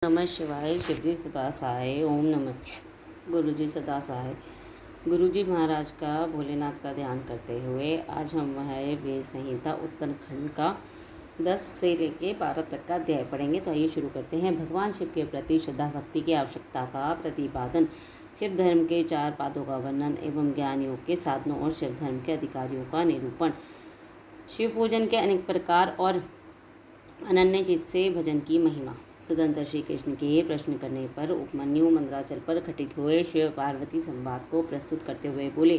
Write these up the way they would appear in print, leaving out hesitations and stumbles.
नमः शिवाय। शिवजी सदा सहाय। ओम नमः। गुरुजी सदा सहाय। गुरुजी महाराज का भोलेनाथ का ध्यान करते हुए आज हम वेद संहिता उत्तरखंड का 10 से लेके 12 तक का अध्याय पढ़ेंगे। तो आइए शुरू करते हैं। भगवान शिव के प्रति श्रद्धा भक्ति की आवश्यकता का प्रतिपादन, शिव धर्म के 4 पादों का वर्णन एवं ज्ञान योग के साधनों और शिव धर्म के अधिकारियों का निरूपण, शिव पूजन के अनेक प्रकार और अनन्य चित्त से भजन की महिमा। तदंतर श्री कृष्ण के प्रश्न करने पर उपमन्यु मंदराचल पर घटित हुए शिव पार्वती संवाद को प्रस्तुत करते हुए बोले।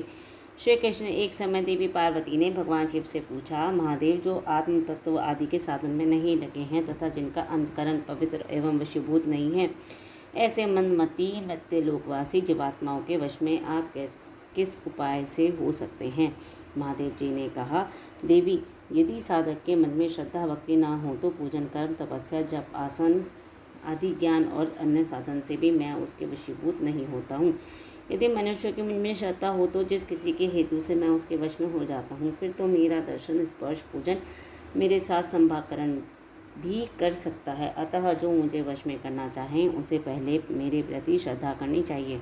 श्री कृष्ण, एक समय देवी पार्वती ने भगवान शिव से पूछा, महादेव, जो आत्म तत्व आदि के साधन में नहीं लगे हैं तथा जिनका अंतकरण पवित्र एवं वशीभूत नहीं है, ऐसे मनमती मृत्य लोकवासी जीवात्माओं के वश में आप किस उपाय से हो सकते हैं? महादेव जी ने कहा, देवी, यदि साधक के मन में श्रद्धा भक्ति ना हो तो पूजन, कर्म, तपस्या, जप, आसन आदि ज्ञान और अन्य साधन से भी मैं उसके वशीभूत नहीं होता हूँ। यदि मनुष्य के मन में श्रद्धा हो तो जिस किसी के हेतु से मैं उसके वश में हो जाता हूँ, फिर तो मेरा दर्शन, स्पर्श, पूजन मेरे साथ संभाकरण भी कर सकता है। अतः जो मुझे वश में करना चाहें उसे पहले मेरे प्रति श्रद्धा करनी चाहिए।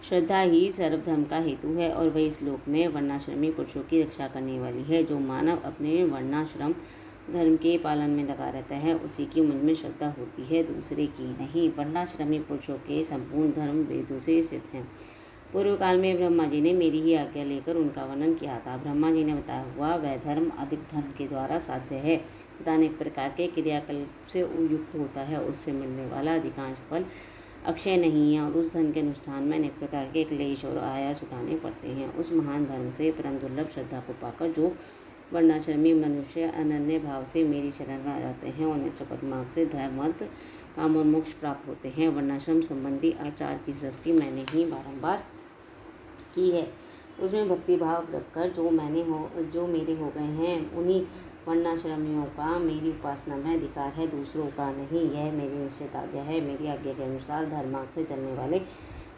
श्रद्धा ही सर्वधर्म का हेतु है और वही इस लोक में वर्णाश्रमी पुरुषों की रक्षा करने वाली है। जो मानव अपने वर्णाश्रम धर्म के पालन में लगा रहता है, उसी की मन में श्रद्धा होती है, दूसरे की नहीं। वर्णाश्रमी पुरुषों के संपूर्ण धर्म वेदों से सिद्ध हैं। पूर्व काल में ब्रह्मा जी ने मेरी ही आज्ञा लेकर उनका वर्णन किया था। ब्रह्मा जी ने बताया हुआ वह धर्म अधिक धर्म के द्वारा साध्य है तथा अनेक प्रकार के क्रियाकल्प से युक्त होता है। उससे मिलने वाला अधिकांश फल अक्षय नहीं है और उस धन के अनुष्ठान में अनेक प्रकार के क्लेश और आयास उठाने पड़ते हैं। उस महान धर्म से परम दुर्लभ श्रद्धा को पाकर जो वर्णाश्रमी मनुष्य अनन्य भाव से मेरी शरण में आ जाते हैं, उन्हें शपथ मार्ग से धर्म, अर्थ, काम और मोक्ष प्राप्त होते हैं। वर्णाश्रम संबंधी आचार की सृष्टि मैंने ही बारंबार की है। उसमें भक्ति भाव रखकर जो मेरे हो गए हैं, उन्हीं वर्णाश्रमियों का मेरी उपासना में अधिकार है, दूसरों का नहीं। यह मेरी निश्चित आज्ञा है। मेरी आज्ञा के अनुसार धर्मार्थ से चलने वाले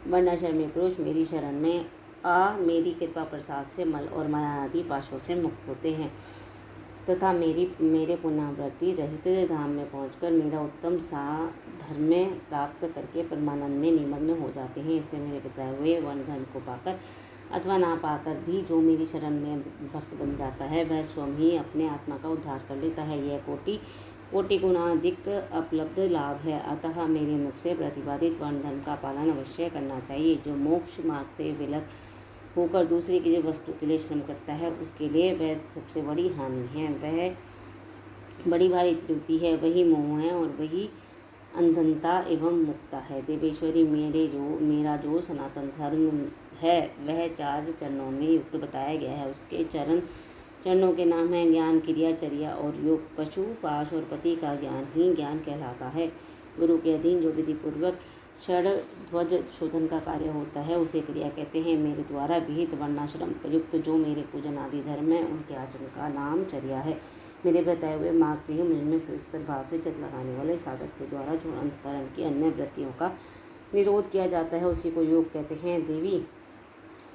वर्णाश्रमी पुरुष मेरी शरण में मेरी कृपा प्रसाद से मल और माया आदि पाशों से मुक्त होते हैं तथा मेरे पुनरावृत्ति रहित धाम में पहुंचकर मेरा उत्तम सा धर्म प्राप्त करके परमानंद में निमग्न हो जाते हैं। इसलिए मेरे बताए हुए वर्ण धर्म को पाकर अथवा ना पाकर भी जो मेरी शरण में भक्त बन जाता है, वह स्वयं ही अपने आत्मा का उद्धार कर लेता है। यह कोटि गुना अधिक उपलब्ध लाभ है। अतः मेरे मुख से प्रतिपादित वर्ण धर्म का पालन अवश्य करना चाहिए। जो मोक्ष मार्ग से विलग होकर दूसरे की वस्तु के लिए श्रम करता है, उसके लिए वह सबसे बड़ी हानि है, वह बड़ी भारी त्रुटि है, वही मोह है और वही अंधनता एवं मुक्ता है। देवेश्वरी, मेरा जो सनातन धर्म है वह 4 चरणों में युक्त बताया गया है। उसके चरणों के नाम हैं ज्ञान, क्रिया, चर्या और योग। पशु, पाश और पति का ज्ञान ही ज्ञान कहलाता है। गुरु के अधीन जो विधि पूर्वक क्षण ध्वज शोधन का कार्य होता है, उसे क्रिया कहते हैं। मेरे द्वारा विहित वर्णाश्रम प्रयुक्त जो मेरे पूजन आदि धर्म है, उनके आचरण का नाम चर्या है। मेरे बताए हुए मार्ग से ही मुझ में सुस्तर भाव से चित्त लगाने वाले साधक के द्वारा जो अंतकरण की अन्य वृत्तियों का निरोध किया जाता है, उसी को योग कहते हैं। देवी,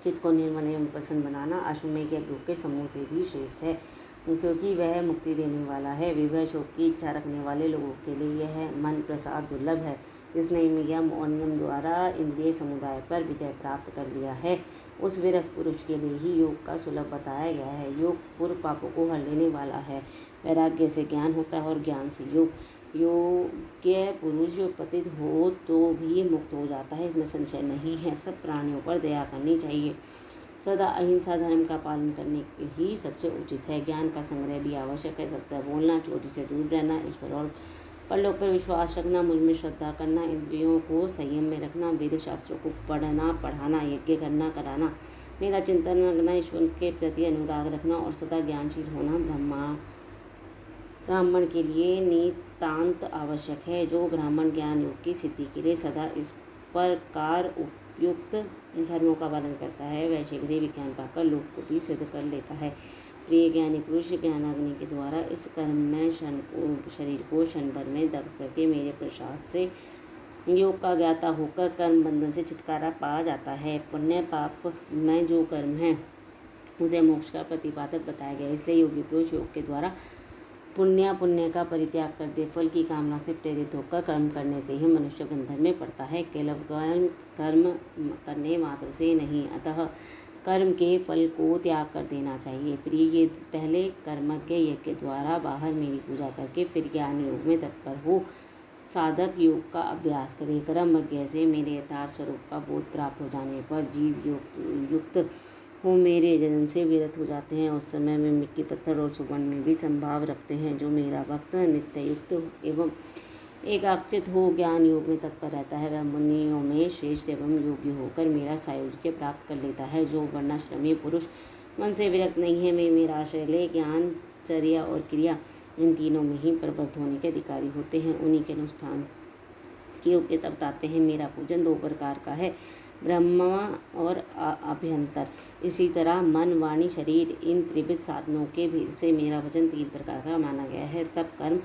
चित्त को निर्मल एवं प्रसन्न बनाना अश्वमेघ यज्ञ के समूह से भी श्रेष्ठ है, क्योंकि वह मुक्ति देने वाला है। विवाह शोक की इच्छा रखने वाले लोगों के लिए यह मन प्रसाद दुर्लभ है। जिसने यम और नियम द्वारा इंद्रिय समुदाय पर विजय प्राप्त कर लिया है, उस विरक्त पुरुष के लिए ही योग का सुलभ बताया गया है। योग पूर्व पापों को हर लेने वाला है। वैराग्य से ज्ञान होता है और ज्ञान से योग। योग्य पुरुष पतित हो तो भी मुक्त हो जाता है, इसमें संशय नहीं है। सब प्राणियों पर दया करनी चाहिए। सदा अहिंसा धर्म का पालन करने ही सबसे उचित है। ज्ञान का संग्रह भी आवश्यक है। सत्य बोलना, चोरी से दूर रहना, ईश्वर और परलोक पर विश्वास रखना, मुझ में श्रद्धा करना, इंद्रियों को संयम में रखना, वेद शास्त्रों को पढ़ना पढ़ाना, यज्ञ करना कराना, मेरा चिंतन करना, ईश्वर के प्रति अनुराग रखना और सदा ज्ञानशील होना ब्राह्मण के लिए नितांत आवश्यक है। जो ब्राह्मण ज्ञान योग की सिद्धि के लिए सदा इस प्रकार उपयुक्त धर्मों का पालन करता है, वह शीघ्र ही विज्ञान पाकर लोक को भी सिद्ध कर लेता है। प्रिय ज्ञानी पुरुष ज्ञानाग्नि के द्वारा इस कर्म में शरीर को क्षण भर में दग्ध करके मेरे प्रसाद से योग का ज्ञाता होकर कर्म बंधन से छुटकारा पा जाता है। पुण्य पाप में जो कर्म है उसे मोक्ष का प्रतिपादक बताया गया। इसलिए योगी पुरुष योग के द्वारा पुण्य का परित्याग कर दे। फल की कामना से प्रेरित होकर कर्म करने से ही मनुष्य बंधन में पड़ता है, केवल कर्म करने मात्र से नहीं। अतः कर्म के फल को त्याग कर देना चाहिए। प्रिय, ये पहले कर्मज्ञ यज्ञ द्वारा बाहर मेरी पूजा करके फिर ज्ञान योग में तत्पर हो साधक योग का अभ्यास करे। कर्मज्ञ से मेरे यथार्थ स्वरूप का बोध प्राप्त हो जाने पर जीव युक्त हो मेरे जन्म से विरत हो जाते हैं। उस समय में मिट्टी, पत्थर और सुवर्ण में भी संभाव रखते हैं। जो मेरा भक्त नित्य युक्त एवं एकाग्रचित हो ज्ञान योग में तत्पर रहता है, वह मुनियों में श्रेष्ठ एवं योगी होकर मेरा सायुज्य प्राप्त कर लेता है। जो वर्णाश्रमी पुरुष मन से विरक्त नहीं है, वे मेरा आश्रय ले ज्ञान, चर्या और क्रिया इन तीनों में ही प्रवृत्त होने के अधिकारी होते हैं। उन्हीं के अनुष्ठान के योग्य तब बताते हैं। मेरा पूजन दो प्रकार का है, ब्रह्म और अभ्यंतर। इसी तरह मन, वाणी, शरीर इन त्रिविध साधनों के भी से मेरा भजन तीन प्रकार का माना गया है। तब कर्म,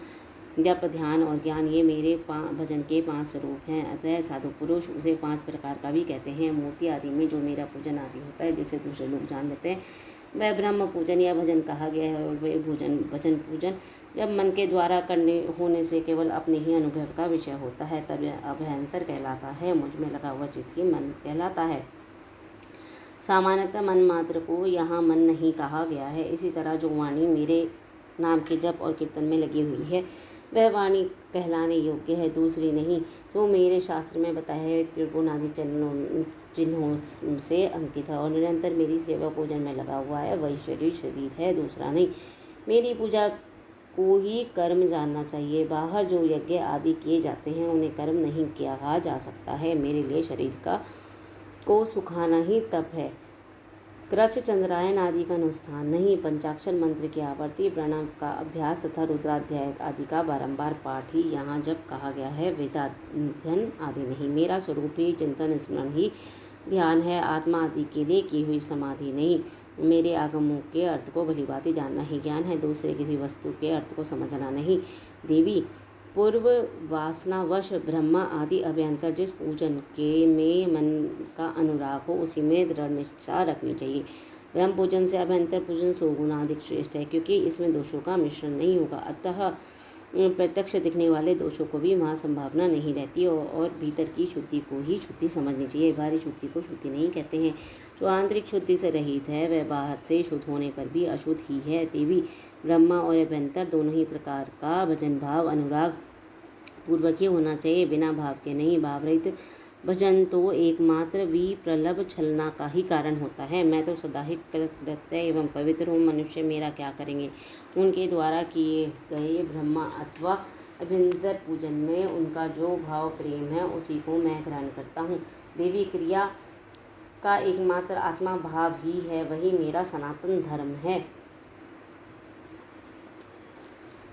जप, ध्यान और ज्ञान ये मेरे भजन के 5 स्वरूप हैं। अतः साधु पुरुष उसे 5 प्रकार का भी कहते हैं। मूर्ति आदि में जो मेरा पूजन आदि होता है, जिसे दूसरे लोग जान लेते हैं, वह ब्रह्म पूजन या भजन कहा गया है। और वह भजन पूजन जब मन के द्वारा होने से केवल अपने ही अनुभव का विषय होता है, तब यह अभ्यंतर कहलाता है। मुझ में लगा हुआ चित्त ही मन कहलाता है। सामान्यतः मन मात्र को यहाँ मन नहीं कहा गया है। इसी तरह जो वाणी मेरे नाम के जप और कीर्तन में लगी हुई है, वह वाणी कहलाने योग्य है, दूसरी नहीं। जो मेरे शास्त्र में बताया है त्रिगुण आदि चिन्हों से अंकित है और निरंतर मेरी सेवा पूजन में लगा हुआ है, वही शरीर है, दूसरा नहीं। मेरी पूजा को ही कर्म जानना चाहिए। बाहर जो यज्ञ आदि किए जाते हैं, उन्हें कर्म नहीं किया जा सकता है। मेरे लिए शरीर को सुखाना ही तप है, कृच, चंद्रायन आदि का अनुष्ठान नहीं। पंचाक्षर मंत्र की आवर्ती प्रणव का अभ्यास तथा रुद्राध्याय आदि का बारंबार पाठ ही यहाँ जब कहा गया है, वेदाध्ययन आदि नहीं। मेरा स्वरूप ही चिंतन स्मरण ही ध्यान है, आत्मा आदि के लिए की हुई समाधि नहीं। मेरे आगमों के अर्थ को भलीभांति जानना ही ज्ञान है, दूसरे किसी वस्तु के अर्थ को समझना नहीं। देवी, पूर्व वासनावश ब्रह्मा आदि अभ्यंतर जिस पूजन के में मन का अनुराग हो, उसी में दृढ़ निष्ठा रखनी चाहिए। ब्रह्म पूजन से अभ्यंतर पूजन 100 गुना अधिक श्रेष्ठ है, क्योंकि इसमें दोषों का मिश्रण नहीं होगा। अतः प्रत्यक्ष दिखने वाले दोषों को भी वहाँ संभावना नहीं रहती और भीतर की शुद्धि को ही शुद्धि समझनी चाहिए। बाहरी शुद्धि को शुद्धि नहीं कहते हैं। जो आंतरिक शुद्धि से रहित है, वह बाहर से शुद्ध होने पर भी अशुद्ध ही है। देवी, ब्रह्मा और अभ्यंतर दोनों ही प्रकार का भजन भाव अनुराग पूर्वक ही होना चाहिए, बिना भाव के नहीं। भाव रहित भजन तो एकमात्र विप्रलभ छलना का ही कारण होता है। मैं तो सदा ही कृतकृत्य एवं पवित्र हूँ, मनुष्य मेरा क्या करेंगे। उनके द्वारा किए गए ब्रह्मा अथवा अभ्यंतर पूजन में उनका जो भाव प्रेम है, उसी को मैं ग्रहण करता हूँ। देवी, क्रिया का एकमात्र आत्मा भाव ही है, वही मेरा सनातन धर्म है।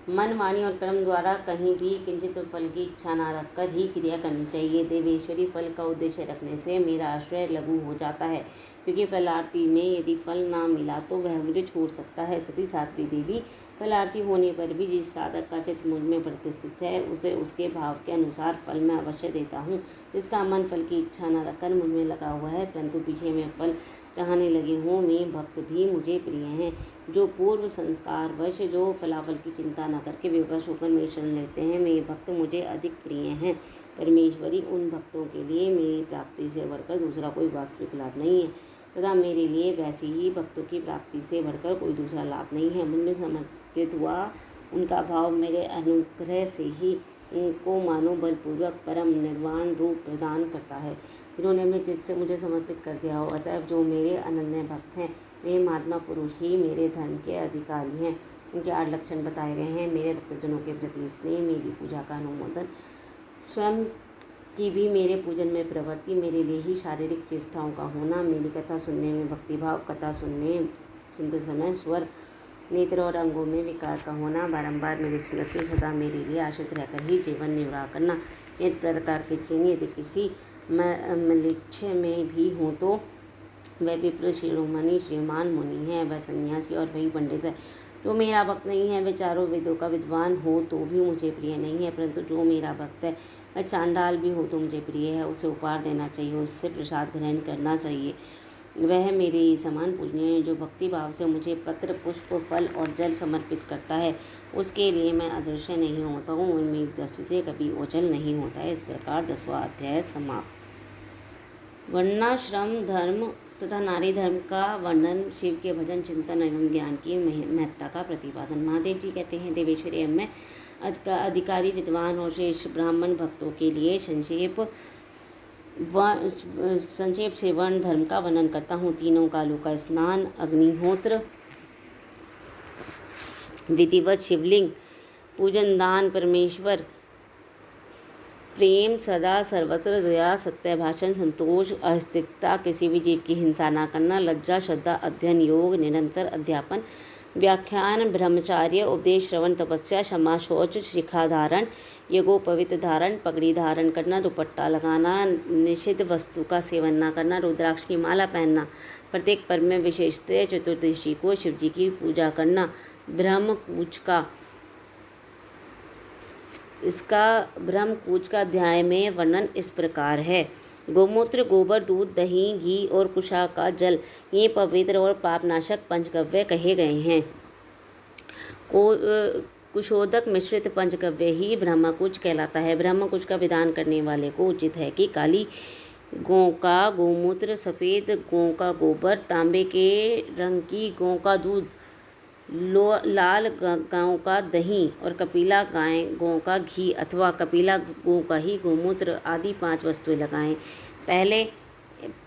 मन, वाणी और कर्म द्वारा कहीं भी किंचित फल की इच्छा न रखकर ही क्रिया करनी चाहिए। देवेश्वरी, फल का उद्देश्य रखने से मेरा आश्रय लघु हो जाता है, क्योंकि फलार्थी में यदि फल ना मिला तो वह मुझे छोड़ सकता है। सती साध्वी देवी, फलार्थी होने पर भी जिस साधक का चित्त मुझ में प्रतिष्ठित है, उसे उसके भाव के अनुसार फल मैं अवश्य देता हूँ। जिसका मन फल की इच्छा न रखकर मुझ में लगा हुआ है, परंतु पीछे में फल चाहने लगे हों, वे भक्त भी मुझे प्रिय हैं। जो पूर्व संस्कार वश जो फलाफल की चिंता न करके विवश होकर मेरी शरण लेते हैं, वे भक्त मुझे अधिक प्रिय हैं। परमेश्वरी, उन भक्तों के लिए मेरी प्राप्ति से बढ़कर दूसरा कोई वास्तविक लाभ नहीं है, तथा मेरे लिए वैसी ही भक्तों की प्राप्ति से बढ़कर कोई दूसरा लाभ नहीं है। मुझमें समर्पित हुआ उनका भाव मेरे अनुग्रह से ही उनको मानो बलपूर्वक परम निर्वाण रूप प्रदान करता है, जिन्होंने अपने चित्त से मुझे समर्पित कर दिया हो। अतएव जो मेरे अनन्य भक्त हैं, वे महात्मा पुरुष ही मेरे धर्म के अधिकारी हैं। उनके 8 लक्षण बताए गए हैं। मेरे भक्तजनों के प्रति स्नेह, मेरी पूजा का अनुमोदन, स्वयं की भी मेरे पूजन में प्रवृत्ति, मेरे लिए ही शारीरिक चेष्टाओं का होना, मेरी कथा सुनने में भक्तिभाव, कथा सुनते समय स्वर, नेत्र और अंगों में विकार का होना, बारंबार मेरी स्मृति, सदा मेरे लिए आश्रित रहकर ही जीवन निर्वाह करना। ये प्रकार के चिन्ह यदि किसी मलिच्छ में भी हो तो वह विप्र, शिरोमणि, श्रीमान मुनि है, वह सन्यासी और वही पंडित है। जो मेरा भक्त नहीं है, वह चारों वेदों का विद्वान हो तो भी मुझे प्रिय नहीं है, परंतु जो मेरा भक्त है, वह चांडाल भी हो तो मुझे प्रिय है। उसे उपहार देना चाहिए, उससे प्रसाद ग्रहण करना चाहिए। वह मेरे समान पूजनीय है। जो भक्ति भाव से मुझे पत्र, पुष्प, फल और जल समर्पित करता है, उसके लिए मैं अदृश्य नहीं होता हूँ, मेरी दृष्टि से कभी ओझल नहीं होता है। इस प्रकार 10वां अध्याय समाप्त। वर्णाश्रम धर्म तथा नारी धर्म का वर्णन, शिव के भजन, चिंतन एवं ज्ञान की महत्ता का प्रतिपादन। महादेव जी कहते हैं, देवेश्वरी में अधिकारी, विद्वान और श्रेष्ठ ब्राह्मण भक्तों के लिए संक्षेप से वर्ण धर्म का वर्णन करता हूँ। तीनों कालों का स्नान, अग्निहोत्र, विधिवत शिवलिंग पूजन, दान, परमेश्वर प्रेम, सदा सर्वत्र दया, सत्य भाषण, संतोष, अस्तिकता, किसी भी जीव की हिंसा न करना, लज्जा, श्रद्धा, अध्ययन, योग, निरंतर अध्यापन, व्याख्यान, ब्रह्मचार्य, उपदेश, श्रवण, तपस्या, क्षमा, शौच, शिखा धारण, यज्ञोपवीत धारण, पगड़ी धारण करना, दुपट्टा लगाना, निषिद्ध वस्तु का सेवन न करना, रुद्राक्ष की माला पहनना, प्रत्येक पर्व में विशेषतः चतुर्दशी को शिव जी की पूजा करना, ब्रह्मकूच का अध्याय में वर्णन इस प्रकार है। गोमूत्र, गोबर, दूध, दही, घी और कुशा का जल, ये पवित्र और पापनाशक पंचगव्य कहे गए हैं। कुशोदक मिश्रित पंचगव्य ही ब्रह्मकुच कहलाता है। ब्रह्मकुच का विधान करने वाले को उचित है कि काली गौ का गोमूत्र, सफ़ेद गौ का गोबर, तांबे के रंग की गौ का दूध, लाल गायों का दही और कपिला गौ का घी अथवा कपिला गौ का ही गोमूत्र आदि 5 वस्तुएं लगाएं। पहले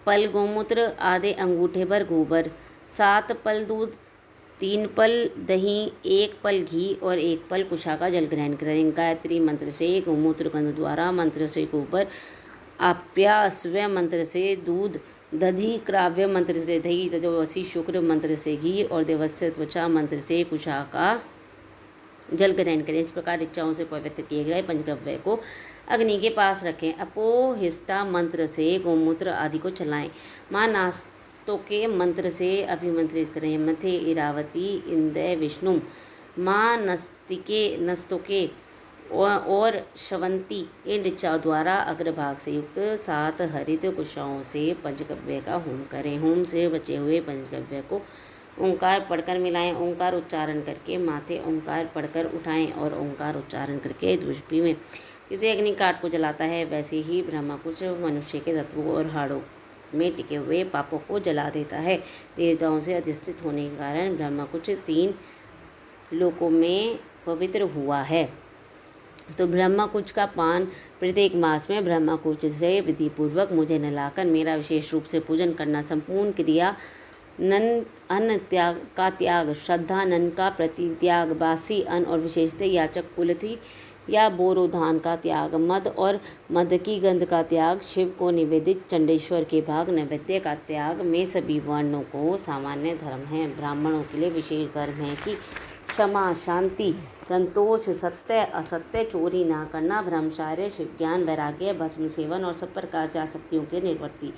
पल गोमूत्र, आधे अंगूठे भर गोबर, 7 पल दूध, 3 पल दही, 1 पल घी और 1 पल कुशा का जल ग्रहण करें। गायत्री मंत्र से गोमूत्र, गंध द्वारा मंत्र से गोबर, आप्यास्व मंत्र से दूध, दधि क्राव्य मंत्र से दही, तजोवसी शुक्र मंत्र से घी और देवस्य त्वचा मंत्र से कुशा का जल ग्रहण करें। इस प्रकार इच्छाओं से पवित्र किए गए पंचगव्य को अग्नि के पास रखें। अपोहिष्टा मंत्र से गोमूत्र आदि को चलाएं। माँ नास्तों के मंत्र से अभिमंत्रित करें। मथे इरावती इंद्र विष्णु, माँ नस्तोके और शवंती इन ऋचाओं द्वारा अग्रभाग से युक्त 7 हरित कुशाओं से पंचगव्य का होम करें। होम से बचे हुए पंचगव्य को ओंकार पढ़कर मिलाएं। ओंकार उच्चारण करके माथे ओंकार पढ़कर उठाएं और ओंकार उच्चारण करके दुष्पी में जिसे अग्निकाठ को जलाता है, वैसे ही ब्रह्मकुच मनुष्य के तत्वों और हाड़ों में टिके हुए पापों को जला देता है। देवताओं से अधिष्ठित होने के कारण ब्रह्मकुच 3 लोकों में पवित्र हुआ है। तो ब्रह्मकुच का पान प्रत्येक मास में ब्रह्मकुच से विधिपूर्वक मुझे नहलाकर मेरा विशेष रूप से पूजन करना, संपूर्ण क्रिया अन्न त्याग का त्याग, श्रद्धा नन का प्रतित्याग, बासी अन्न और विशेषतः याचक कुलथी या बोरोधान का त्याग, मद और मद की गंध का त्याग, शिव को निवेदित चंडेश्वर के भाग नैवेद्य का त्याग में सभी वर्णों को सामान्य धर्म है। ब्राह्मणों के लिए विशेष धर्म है कि क्षमा, शांति, संतोष, सत्य, असत्य, चोरी ना करना, ब्रह्मचार्य, शिव ज्ञान, वैराग्य, भस्म सेवन और सब प्रकार से आसक्तियों के निवृत्ति।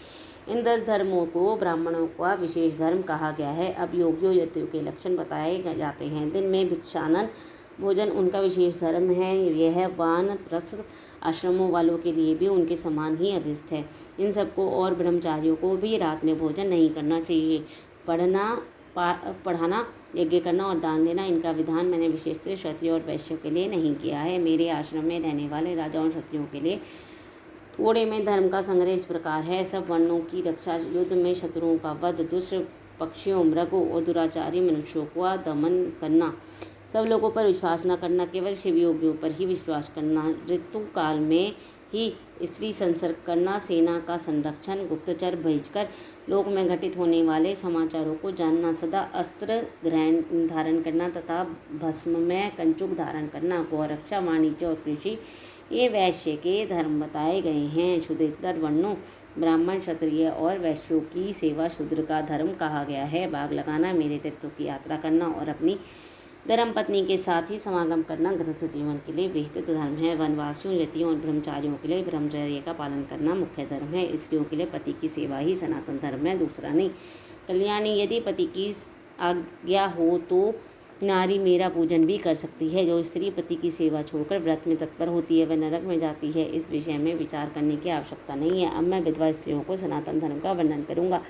इन 10 धर्मों को ब्राह्मणों का विशेष धर्म कहा गया है। अब योगियों यतियों के लक्षण बताए जाते हैं। दिन में भिक्षानन भोजन उनका विशेष धर्म है। यह वानप्रस्थ आश्रमों वालों के लिए भी उनके समान ही अभिष्ट है। इन सबको और ब्रह्मचारियों को भी रात में भोजन नहीं करना चाहिए। पढ़ाना, यज्ञ करना और दान देना, इनका विधान मैंने विशेषतः क्षत्रियों और वैश्यों के लिए नहीं किया है। मेरे आश्रम में रहने वाले राजाओं और क्षत्रियों के लिए थोड़े में धर्म का संग्रह इस प्रकार है। सब वर्णों की रक्षा, युद्ध में शत्रुओं का वध, दुष्ट पक्षियों, मृगों और दुराचारी मनुष्यों का दमन करना, सब लोगों पर विश्वास न करना, केवल शिव योगियों पर ही विश्वास करना, ऋतु काल में ही स्त्री संसर्ग करना, सेना का संरक्षण, गुप्तचर भेजकर लोक में घटित होने वाले समाचारों को जानना, सदा अस्त्र धारण करना तथा भस्म में कंचुक धारण करना, गौरक्षा, वाणिज्य और कृषि, ये वैश्य के धर्म बताए गए हैं। क्षुद्रेतर वर्णों ब्राह्मण, क्षत्रिय और वैश्यों की सेवा शूद्र का धर्म कहा गया है। बाग लगाना, मेरे तत्व की यात्रा करना और अपनी धर्मपत्नी के साथ ही समागम करना गृहस्थ जीवन के लिए विहित धर्म है। वनवासियों, यतियों और ब्रह्मचारियों के लिए ब्रह्मचर्य का पालन करना मुख्य धर्म है। स्त्रियों के लिए पति की सेवा ही सनातन धर्म है, दूसरा नहीं। कल्याणी, यदि पति की आज्ञा हो तो नारी मेरा पूजन भी कर सकती है। जो स्त्री पति की सेवा छोड़कर व्रत में तत्पर होती है वह नरक में जाती है। इस विषय में विचार करने की आवश्यकता नहीं है। अब मैं विधवा स्त्रियों को सनातन धर्म का वर्णन करूँगा।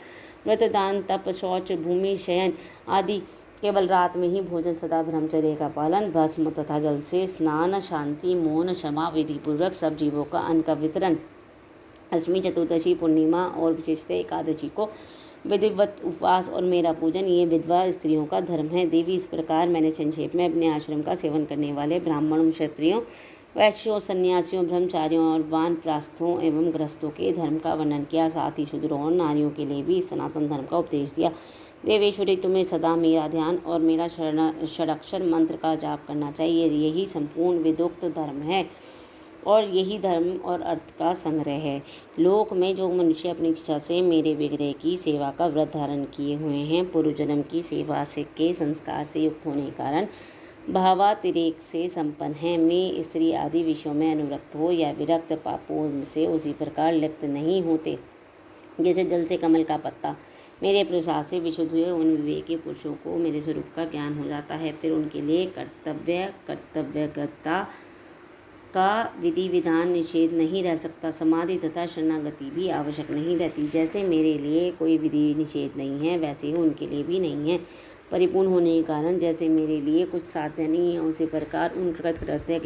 व्रत, दान, तप, शौच, भूमि शयन आदि, केवल रात में ही भोजन, सदा ब्रह्मचर्य का पालन, भस्म तथा जल से स्नान, शांति, मौन, क्षमा, विधि पूर्वक सब जीवों का अन्न का वितरण, अष्टमी, चतुर्दशी, पूर्णिमा और विशेषतः एकादशी को विधिवत उपवास और मेरा पूजन, ये विधवा स्त्रियों का धर्म है। देवी, इस प्रकार मैंने संक्षेप में अपने आश्रम का सेवन करने वाले ब्राह्मणों, क्षत्रियों, वैश्यों, सन्यासियों, ब्रह्मचारियों और वानप्रस्थों एवं गृहस्थों के धर्म का वर्णन किया। साथ ही शूद्रों और नारियों के लिए भी सनातन धर्म का उपदेश दिया। देवेश्वरी, तुम्हें सदा मेरा ध्यान और मेरा षडाक्षर मंत्र का जाप करना चाहिए। यही संपूर्ण वेदोक्त धर्म है और यही धर्म और अर्थ का संग्रह है। लोक में जो मनुष्य अपनी इच्छा से मेरे विग्रह की सेवा का व्रत धारण किए हुए हैं, पूर्व जन्म की सेवा से के संस्कार से युक्त होने के कारण भावातिरेक से संपन्न है, मैं स्त्री आदि विषयों में अनुरक्त हो या विरक्त, पापों से उसी प्रकार लिप्त नहीं होते जैसे जल से कमल का पत्ता। मेरे प्रसाद से विशुद्ध हुए उन विवेकी पुरुषों को मेरे स्वरूप का ज्ञान हो जाता है। फिर उनके लिए कर्तव्यगता का विधि विधान निषेध नहीं रह सकता। समाधि तथा शरणागति भी आवश्यक नहीं रहती। जैसे मेरे लिए कोई विधि निषेध नहीं है वैसे ही उनके लिए भी नहीं है। परिपूर्ण होने के कारण जैसे मेरे लिए कुछ साध्य नहीं है उसी प्रकार उन कृत्य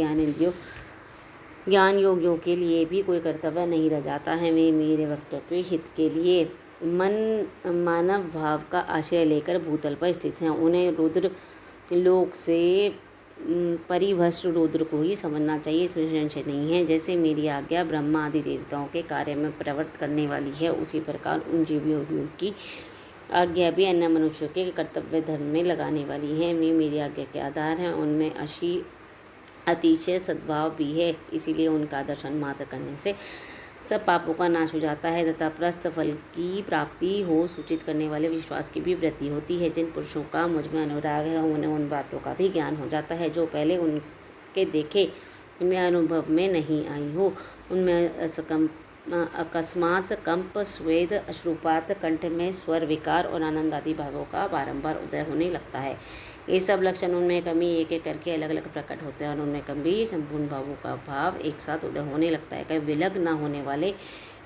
ज्ञान योगियों के लिए भी कोई कर्तव्य नहीं रह जाता है। वे मेरे वक्तव्य हित के लिए मानव भाव का आश्रय लेकर भूतल पर स्थित हैं। उन्हें रुद्र लोक से परिभ्रष्ट रुद्र को ही समझना चाहिए, इसमें संशय नहीं है। जैसे मेरी आज्ञा ब्रह्मा आदि देवताओं के कार्य में प्रवृत्त करने वाली है उसी प्रकार उन जीव योगियों की आज्ञा भी अन्य मनुष्यों के कर्तव्य धर्म में लगाने वाली है। वे मेरी आज्ञा के आधार हैं। उनमें अतिशय सद्भाव भी है, इसीलिए उनका दर्शन मात्र करने से सब पापों का नाश हो जाता है तथा प्रस्थ फल की प्राप्ति हो सूचित करने वाले विश्वास की भी वृद्धि होती है। जिन पुरुषों का मुझ में अनुराग है उन्हें उन बातों का भी ज्ञान हो जाता है जो पहले उनके देखे उनमें अनुभव में नहीं आई हो। उनमें अकस्मात कंप, स्वेद, अश्रुपात, कंठ में स्वर विकार और आनंद आदि भावों का बारंबार उदय होने लगता है। ये सब लक्षण उनमें कभी एक एक करके अलग अलग प्रकट होते हैं और उनमें कभी संपूर्ण भावों का भाव एक साथ उदय होने लगता है। कभी विलग न होने वाले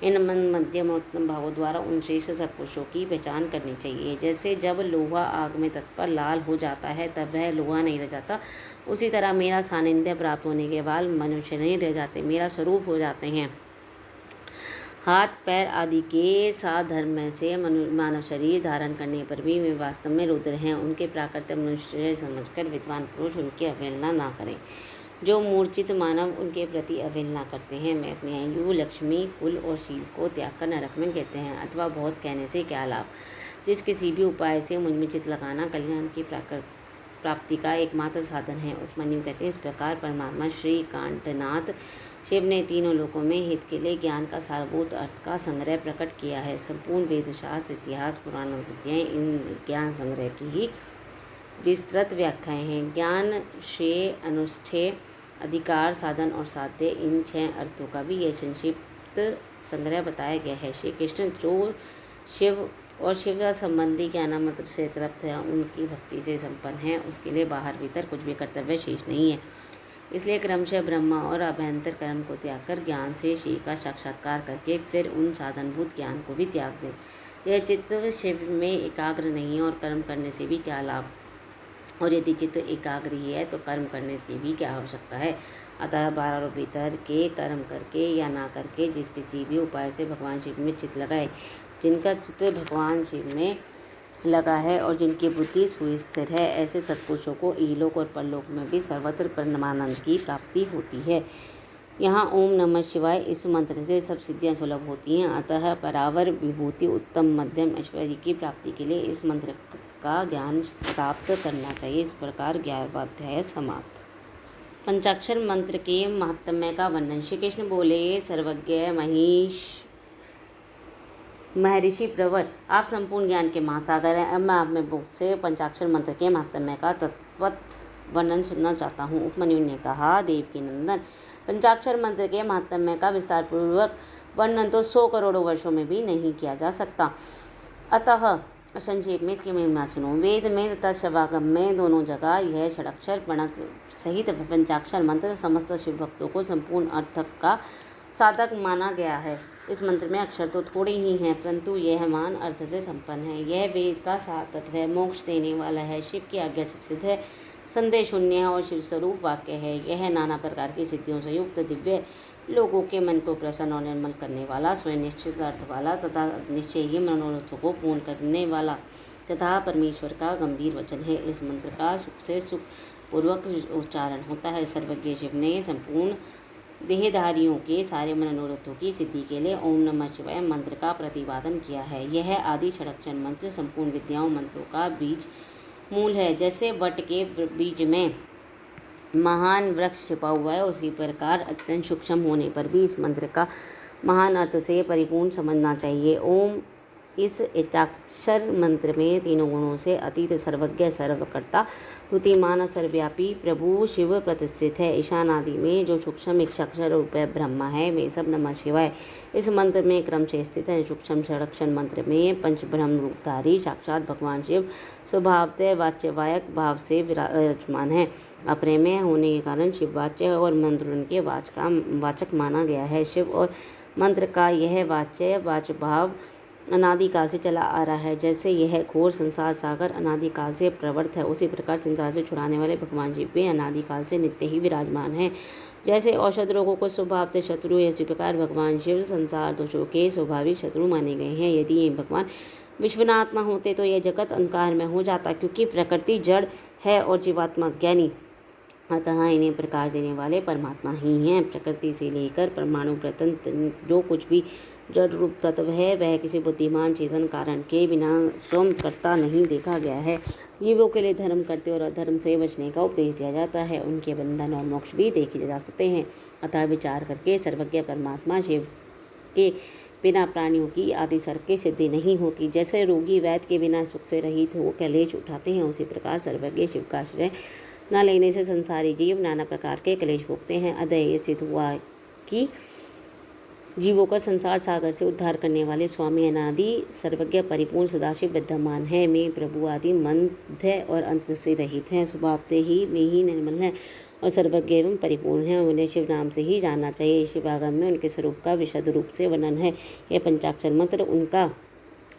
इन मध्यम और उत्तम भावों द्वारा उन श्रेष्ठ सत्पुरुषों की पहचान करनी चाहिए। जैसे जब लोहा आग में तत्पर लाल हो जाता है तब वह लोहा नहीं रह जाता, उसी तरह मेरा सानिध्य प्राप्त होने के बाद मनुष्य नहीं रह जाते, मेरा स्वरूप हो जाते हैं। हाथ पैर आदि के साथ धर्म में से मानव शरीर धारण करने पर भी वे वास्तव में रुद्र हैं। उनके प्राकृतिक मनुष्य समझकर विद्वान पुरुष उनकी अवहेलना ना करें। जो मूर्छित मानव उनके प्रति अवहेलना करते हैं, मैं अपनी आयु, लक्ष्मी, कुल और शील को त्याग कर नरक में गिरते हैं। अथवा बहुत कहने से क्या लाभ। जिस किसी भी उपाय से मुझ में चित्त लगाना कल्याण की प्राप्ति का एकमात्र साधन है। उपमन्यु कहते हैं, इस प्रकार परमात्मा श्री कांतनाथ शिव ने तीनों लोकों में हित के लिए ज्ञान का सारभूत अर्थ का संग्रह प्रकट किया है। संपूर्ण वेदशास्त्र, इतिहास, पुराण और विद्याएँ इन ज्ञान संग्रह की ही विस्तृत व्याख्याएँ हैं। ज्ञान, श्रेय, अनुष्ठेय, अधिकार, साधन और साध्य, इन 6 अर्थों का भी यह संक्षिप्त संग्रह बताया गया है। श्री कृष्ण जो शिव और शिव संबंधी ज्ञानामृत से तृप्त है, उनकी भक्ति से संपन्न है, उसके लिए बाहर भीतर कुछ भी कर्तव्य शेष नहीं है। इसलिए क्रमशः ब्रह्म और अभ्यंतर कर्म को त्याग कर ज्ञान से श्री का साक्षात्कार करके फिर उन साधनभूत ज्ञान को भी त्याग दें। यह चित्त शिव में एकाग्र नहीं है और कर्म करने से भी क्या लाभ, और यदि चित्त एकाग्र ही है तो कर्म करने की भी क्या आवश्यकता है। अतः 12 भीतर के कर्म करके या ना करके जिस किसी भी उपाय से भगवान शिव में चित्त लगाए, जिनका चित्त भगवान शिव में लगा है और जिनकी बुद्धि सुस्थिर है, ऐसे सत्पुरुषों को इहलोक और परलोक में भी सर्वत्र परमानंद की प्राप्ति होती है। यहाँ ओम नमः शिवाय इस मंत्र से सब सिद्धियाँ सुलभ होती हैं। अतः परावर, विभूति, उत्तम, मध्यम ऐश्वर्य की प्राप्ति के लिए इस मंत्र का ज्ञान प्राप्त करना चाहिए। इस प्रकार 11वां अध्याय समाप्त। पंचाक्षर मंत्र के महात्म्य का वर्णन। श्री कृष्ण बोले, सर्वज्ञ महर्षि प्रवर, आप संपूर्ण ज्ञान के महासागर हैं। अब मैं आप में बुक से पंचाक्षर मंत्र के महात्म्य का तत्वत वर्णन सुनना चाहता हूँ। उपमन्यु ने कहा, देवकी नंदन, पंचाक्षर मंत्र के महात्म्य का विस्तार पूर्वक वर्णन तो 100 करोड़ वर्षों में भी नहीं किया जा सकता। अतः संक्षेप में इसकी महिमा सुनो। वेद में तथा शवागम में दोनों जगह यह षडाक्षर प्रणक सहित पंचाक्षर मंत्र समस्त शिव भक्तों को संपूर्ण अर्थ का साधक माना गया है। इस मंत्र में अक्षर तो थोड़े ही हैं, परंतु यह महान अर्थ से संपन्न है। यह वेद का सार तत्व है, मोक्ष देने वाला है, शिव की आज्ञा से सिद्ध है, संदेह शून्य है और शिव स्वरूप वाक्य है। यह नाना प्रकार की सिद्धियों से युक्त दिव्य, लोगों के मन को प्रसन्न और निर्मल करने वाला, स्वयं निश्चित अर्थ वाला तथा निश्चयी मनोरथों को पूर्ण करने वाला तथा परमेश्वर का गंभीर वचन है। इस मंत्र का सुख से सुख पूर्वक उच्चारण होता है। सर्वज्ञ शिव ने संपूर्ण देहधारियों के सारे मनोरथों की सिद्धि के लिए ओम नमः शिवाय मंत्र का प्रतिपादन किया है। यह आदि षडाक्षर मंत्र संपूर्ण विद्याओं मंत्रों का बीज मूल है। जैसे वट के बीज में महान वृक्ष छिपा हुआ है, उसी प्रकार अत्यंत सूक्ष्म होने पर भी इस मंत्र का महान अर्थ से परिपूर्ण समझना चाहिए। ओम इस एकाक्षर मंत्र में तीनों गुणों से अतीत, सर्वज्ञ, सर्वकर्ता, स्तुतिमान, सर्वव्यापी प्रभु शिव प्रतिष्ठित है। ईशान आदि में जो सूक्ष्म इक्षाक्षर रूप ब्रह्मा है, वे सब नमः शिवाय इस मंत्र में क्रम से स्थित है। सूक्ष्म षडाक्षर मंत्र में पंच ब्रह्म रूपधारी साक्षात भगवान शिव स्वभावतः वाच्यवायक भाव से विराजमान है। अपने में होने के कारण शिववाच्य और मंत्र उनके वाचक माना गया है। शिव और मंत्र का यह वाच्य भाव अनादिकाल से चला आ रहा है। जैसे यह घोर संसार सागर अनादिकाल से प्रवृत्त है, उसी प्रकार संसार से छुड़ाने वाले भगवान शिव भी अनादिकाल से नित्य ही विराजमान है। जैसे औषध रोगों को स्वभावतः शत्रु, इसी प्रकार भगवान शिव संसार दोषों के स्वाभाविक शत्रु माने गए हैं। यदि ये भगवान विश्वनाथ न होते तो यह जगत अंधकार में हो जाता, क्योंकि प्रकृति जड़ है और जीवात्मा ज्ञानी, अतः इन्हें प्रकाश देने वाले परमात्मा ही हैं। प्रकृति से लेकर परमाणु पर्यंत जो कुछ भी जड़ रूप तत्व है, वह किसी बुद्धिमान चेतन कारण के बिना स्वयं करता नहीं देखा गया है। जीवों के लिए धर्म करते और अधर्म से बचने का उपदेश दिया जाता है। उनके बंधन और मोक्ष भी देखे जा सकते हैं। अतः विचार करके सर्वज्ञ परमात्मा शिव के बिना प्राणियों की आदि सर्ग की सिद्धि नहीं होती। जैसे रोगी वैद्य के बिना सुख से रहित हो कलेश उठाते हैं, उसी प्रकार सर्वज्ञ शिव का आश्रय न लेने से संसारी जीव नाना प्रकार के क्लेश भोगते हैं। अतः ये सिद्ध हुआ कि जीवों का संसार सागर से उद्धार करने वाले स्वामी अनादि सर्वज्ञ परिपूर्ण सदाशिव विद्यमान है। मैं प्रभु आदि मध्य और अंत से रहित हैं, स्वभावते ही में ही निर्मल है और सर्वज्ञ एवं परिपूर्ण है। उन्हें शिव नाम से ही जानना चाहिए। शिवागम में उनके स्वरूप का विशद रूप से वर्णन है। यह पंचाक्षर मंत्र उनका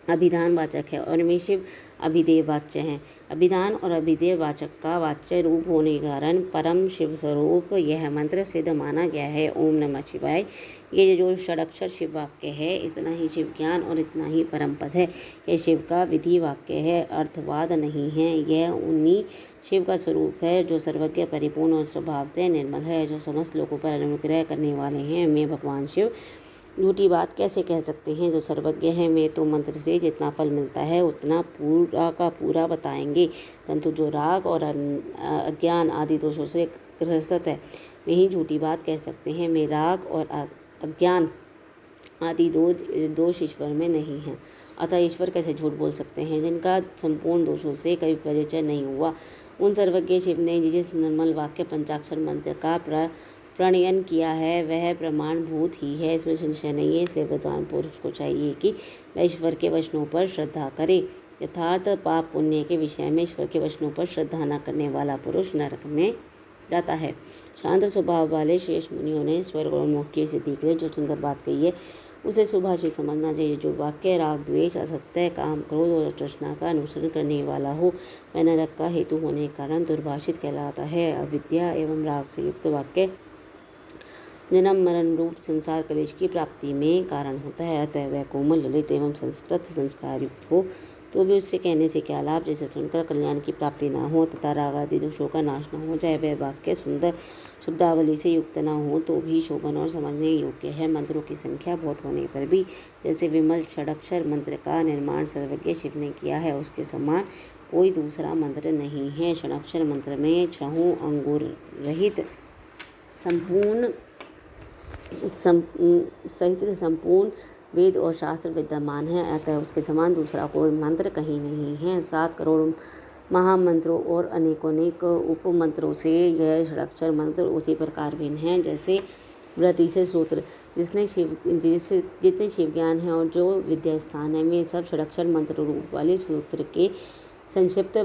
अभिधान वाचक है और इनमें शिव अभिदेव वाच्य हैं। अभिधान और अभिदेव वाचक का वाच्य रूप होने के कारण परम शिव स्वरूप यह मंत्र सिद्ध माना गया है। ओम नमः शिवाय ये जो षडाक्षर शिव वाक्य है, इतना ही शिव ज्ञान और इतना ही परम पद है। यह शिव का विधि वाक्य है, अर्थवाद नहीं है। यह उन्हीं शिव का स्वरूप है जो सर्वज्ञ परिपूर्ण और स्वभावतः निर्मल है, जो समस्त लोगों पर अनुग्रह करने वाले हैं। मैं भगवान शिव झूठी बात कैसे कह सकते हैं? जो सर्वज्ञ है, वे तो मंत्र से जितना फल मिलता है उतना पूरा का पूरा बताएंगे, परंतु जो राग और अज्ञान आदि दोषों से ग्रस्त है, वे ही झूठी बात कह सकते हैं। मैं राग और अज्ञान आदि दोष ईश्वर में नहीं है, अतः ईश्वर कैसे झूठ बोल सकते हैं? जिनका संपूर्ण दोषों से कभी परिचय नहीं हुआ, उन सर्वज्ञ शिव ने जिस निर्मल वाक्य पंचाक्षर मंत्र का प्रणयन किया है, वह प्रमाणभूत ही है, इसमें संशय नहीं है। इसलिए विद्वान पुरुष को चाहिए कि वह ईश्वर के वचनों पर श्रद्धा करे। यथार्थ पाप पुण्य के विषय में ईश्वर के वचनों पर श्रद्धा न करने वाला पुरुष नरक में जाता है। शांत स्वभाव वाले श्रेष्ठ मुनियों ने स्वर्ग और मोक्ष की सिद्धि के लिए जो सुंदर बात कही है, उसे सुभाषित समझना चाहिए। जो वाक्य राग, द्वेष, असत्य, काम, क्रोध और तृष्णा का अनुसरण करने वाला हो, वह नरक का हेतु होने के कारण दुर्भाषित कहलाता है। अविद्या एवं राग से युक्त वाक्य जन्म मरण रूप संसार कलेश की प्राप्ति में कारण होता है। अतः वह कोमल, ललित एवं संस्कृत संस्कार युक्त हो तो भी उससे कहने से क्या लाभ, जिसे सुनकर कल्याण की प्राप्ति न हो तथा राग आदि दोषों का नाश न हो जाए। वह वाक्य सुंदर शब्दावली से युक्त न हो तो भी शोभन और समझने योग्य है। मंत्रों की संख्या बहुत होने पर भी जैसे विमल षडाक्षर मंत्र का निर्माण सर्वज्ञ शिव ने किया है, उसके समान कोई दूसरा मंत्र नहीं है। षडाक्षर मंत्र में छहों अंगुर रहित संपूर्ण वेद और शास्त्र विद्यमान है, अतः उसके समान दूसरा कोई मंत्र कहीं नहीं है। 7 करोड़ महामंत्रों और अनेकोनेक उपमंत्रों से यह षडाक्षर मंत्र उसी प्रकार भिन्न है जैसे वृत्ति से सूत्र जिसने जितने शिव ज्ञान है और जो विद्या स्थान है वे सब षडाक्षर मंत्र रूप वाले सूत्र के संक्षिप्त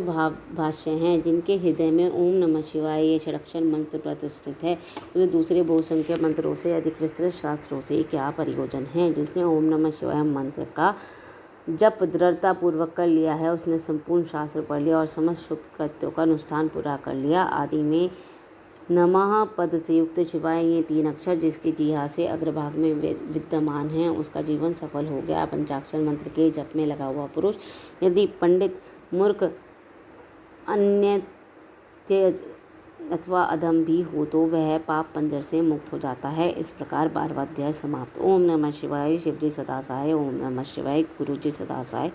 भाष्य हैं, जिनके हृदय में ओम नमः शिवाय ये षडाक्षर मंत्र प्रतिष्ठित है। उसे दूसरे बहुसंख्य मंत्रों से अधिक विस्तृत शास्त्रों से क्या प्रयोजन है। जिसने ओम नमः शिवाय मंत्र का जप दृढ़ता पूर्वक कर लिया है, उसने संपूर्ण शास्त्र पढ़ लिया और समस्त शुभ कृत्यों का अनुष्ठान पूरा कर लिया। आदि में नमः पद से युक्त शिवाय ये 3 अक्षर जिसके जिह्वा से अग्रभाग में विद्यमान हैं, उसका जीवन सफल हो गया। पंचाक्षर मंत्र के जप में लगा हुआ पुरुष यदि पंडित, मूर्ख, अन्य अथवा अधम भी हो तो वह पाप पंजर से मुक्त हो जाता है। इस प्रकार 12वां अध्याय समाप्त। ओम नमः शिवाय। शिवजी सदा सहाय। ओम नमः शिवाय। गुरु जी सदा सहाय।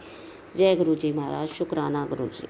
जय गुरु जी महाराज। शुक्राना गुरु जी।